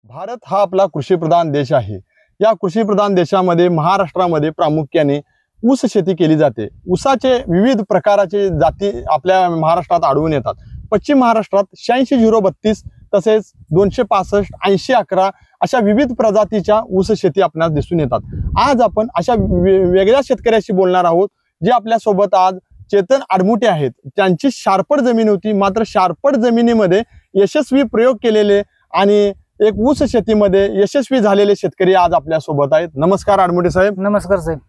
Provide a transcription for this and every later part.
भारत हा आपला कृषीप्रधान देश आहे। या कृषीप्रधान देशामध्ये महाराष्ट्रामध्ये प्रामुख्याने ऊस शेती केली जाते। ऊसाचे विविध प्रकारचे जाती आपल्या महाराष्ट्रात आढळून येतात। पश्चिम महाराष्ट्रात 86-032 तसेच 265 80-11 अशा विविध प्रजातीच्या ऊस शेती आपल्याला दिसून येतात। आज आपण अशा वेगळ्या शेतकऱ्याशी बोलणार आहोत जे आपल्या सोबत आज चेतन आडमुटे आहेत। त्यांची शारपड जमीन होती, मात्र शारपड जमिनीमध्ये यशस्वी प्रयोग केलेले आणि एक ऊस शेतीमध्ये यशस्वी झालेले शेतकरी आज आपल्या सोबत आहेत। नमस्कार आडमुटे साहेब। नमस्कार साहेब।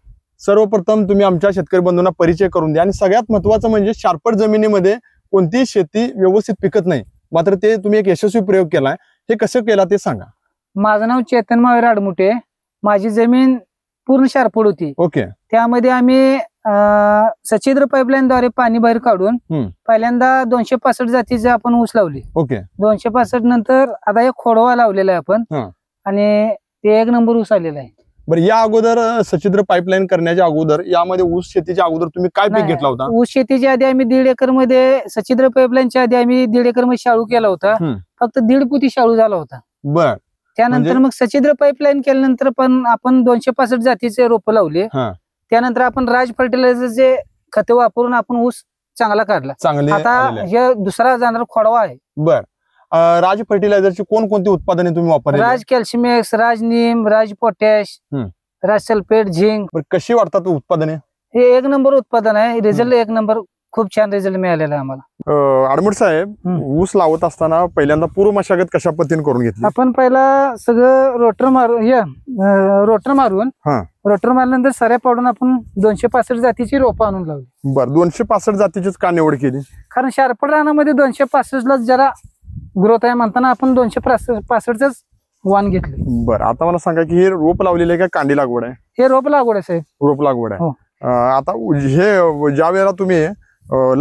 सर्वप्रथम तुम्ही आमच्या शेतकरी बंधूंना परिचय करून द्या आणि सगळ्यात महत्त्वाचं म्हणजे शारपड जमिनीमध्ये कोणतीही शेती व्यवस्थित पिकत नाही, मात्र ते तुम्ही एक यशस्वी प्रयोग केलाय, हे कसं केला ते सांगा। माझं नाव चेतन महावीर आडमुटे। माझी जमीन पूर्ण शारपड होती। ओके। त्यामध्ये आम्ही सच्छिद्र पाईपलाईन द्वारे पाणी बाहेर काढून पहिल्यांदा 265 जातीचे आपण ऊस लावली। ओके। 265 नंतर आता एक खोडवा लावलेला आहे आपण आणि ते 1 नंबर ऊस आलेला आहे। बरं, या अगोदर सच्छिद्र पाईपलाईन करण्याच्या अगोदर यामध्ये ऊस शेतीच्या अगोदर तुम्ही काय पीक घेतला होता? ऊस शेतीच्या आधी आम्ही 1.5 एकर मध्ये सच्छिद्र पाईपलाईनच्या आधी आम्ही 1.5 एकर मध्ये शाळू केला होता। फक्त 1.5 पोती शाळू झाला होता। बर। त्यानंतर मग सच्छिद्र पाईपलाईन केल्यानंतर पण आपण 265 जातीचे रोप लावले। त्यानंतर आपण राज फर्टिलायझरचे खते वापरून आपण ऊस चांगला काढला। आता हे दुसरा जाणार खोडवा आहे। बर। राज फर्टिलायझरची कोणकोणती उत्पादने तुम्ही वापरली? राज कॅल्शियमॅक्स, राज नीम, राज पोटॅश, राज सल्फेट, झिंक। कशी वाटतात उत्पादने? हे 1 नंबर उत्पादन आहे। रिझल्ट 1 नंबर, खूप छान रिझल्ट मिळालेला आहे आम्हाला। आडमुटे साहेब, ऊस लावत असताना पहिल्यांदा पूर्व मशागत कशा पद्धतीने करून घेतली? आपण पहिला सगळं रोटर मारल्यानंतर सऱ्या पाडून आपण 265 जातीची रोपं आणून लावली। बरं, 265 जातीचीच का निवड केली? कारण शारपड रानामध्ये 265 ला जरा ग्रोथ आहे म्हणताना आपण 265च वाण घेतले। बरं, आता मला सांगा की हे रोप लावलेले आहे का कांडी लागवड आहे? हे रोप लागवड आहे साहेब। रोप लागवड आहे। आता हे ज्या वेळेला तुम्ही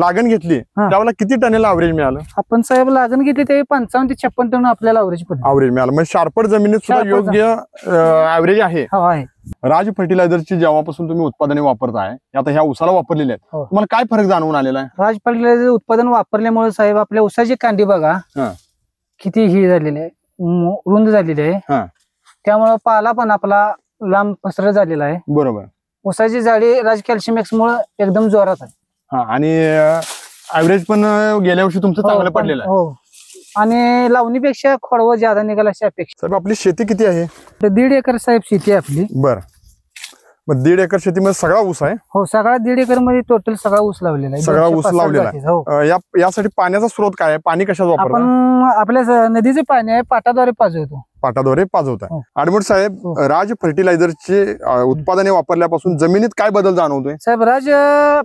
लागण घेतली त्यावेळेला किती टनेला ॲव्हरेज मिळालं? आपण साहेब लागण घेतली ते 55 ते 56 टन आपल्याला ॲव्हरेज मिळालं। म्हणजे शारपड जमिनीत सुद्धा योग्य ॲव्हरेज आहे। राज फर्टिलायझरची जेव्हापासून तुम्ही उत्पादने वापरताय, आता ह्या ऊसाला वापरलेले आहेत, तुम्हाला काय फरक जाणवून आलेला आहे? राज फर्टिलायझर उत्पादन वापरल्यामुळे साहेब आपल्या ऊसाची कांडी बघा किती ही झालेली आहे, रुंद झालेली आहे। त्यामुळे पाला पण आपला लांब पसरत झालेला आहे। बरोबर। ऊसाची जाडी राज कॅल्शियमॅक्स मुळे एकदम जोरात आहे। आणि ॲव्हरेज पण गेल्या वर्षी तुमचं चांगलं पडलेलं आहे। आणि लावणीपेक्षा खोडवा ज्यादा निघाला अशी अपेक्षा। साहेब, आपली शेती किती आहे? 1.5 एकर साहेब शेती आहे आपली। बरं, मग 1.5 एकर शेतीमध्ये सगळा ऊस आहे? हो, सगळा 1.5 एकर मध्ये टोटल सगळा ऊस लावलेला आहे। सगळा ऊस लावलेला आहे। यासाठी पाण्याचा स्रोत काय आहे? पाणी कशात वापरता? आपण आपल्या नदीचे पाणी आहे, पाटाद्वारे पाजवतो। पाटाद्वारे पाजवताय। आडमुटे साहेब, राज फर्टिलायझरचे उत्पादने वापरल्यापासून जमिनीत काय बदल जाणवतोय? साहेब, राज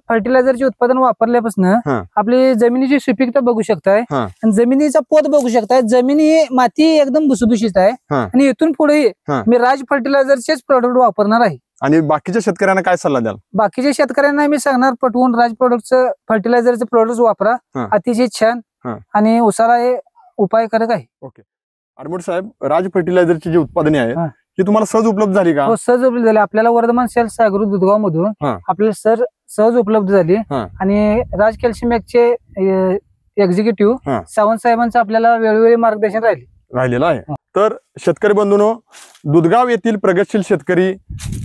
फर्टिलायझरचे उत्पादन वापरल्यापासून आपली जमिनीची सुपीकता बघू शकताय, जमिनीचा पोत बघू शकताय। जमिनी माती एकदम भुसभुशीत आहे आणि इथून पुढे मी राज फर्टिलायझरचेच प्रोडक्ट वापरणार आहे। आणि बाकीच्या शेतकऱ्यांना काय सल्ला द्याल? बाकीच्या शेतकऱ्यांना मी सांगणार पटवून राज प्रोडक्टचं फर्टिलायझरचे प्रोडक्ट वापरा, अतिशय छान आणि उसाला हे उपायकारक आहे। ओके। आडमुटे साहेब, राज फर्टिलायझरची जी उत्पादने आहेत ती तुम्हाला सहज उपलब्ध झाली का? हो, सहज उपलब्ध झाली। आपल्याला वर्धमान सेल्स सागरू दुधगाव मधून आपल्याला सहज उपलब्ध झाली आणि राज कॅल्शियमॅक्सचे एक्झिक्युटिव्ह सावंत साहेबांचं आपल्याला वेळोवेळी मार्गदर्शन राहिलेलं आहे। तर शेतकरी बंधूंनो, दुधगाव येथील प्रगतशील शेतकरी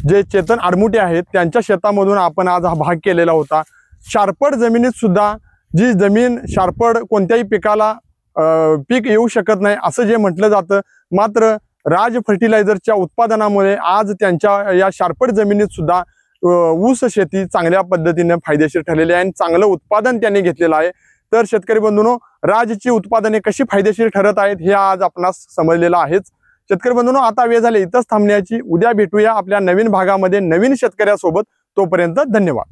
जे चेतन आडमुटे आहेत त्यांच्या शेतामधून आपण आज हा भाग केलेला होता। शारपड जमिनीत सुद्धा जी जमीन शारपड कोणत्याही पिकाला पीक येऊ शकत नाही असं जे म्हटलं जातं, मात्र राज फर्टिलायझरच्या उत्पादनामुळे आज त्यांच्या या शारपड जमिनीत सुद्धा ऊस शेती चांगल्या पद्धतीने फायदेशीर ठरलेली आहे आणि चांगलं उत्पादन त्यांनी घेतलेलं आहे। तर शेतकरी बंधूंनो, राजची उत्पादने कशी फायदेशीर ठरत आहेत हे आज आपणास समजलेलं आहेच। शेतकरी बंधूंनो, आता वेळ झाली इथंच थांबण्याची। उद्या भेटूया आपल्या नवीन भागामध्ये नवीन शेतकऱ्यासोबत। तोपर्यंत धन्यवाद।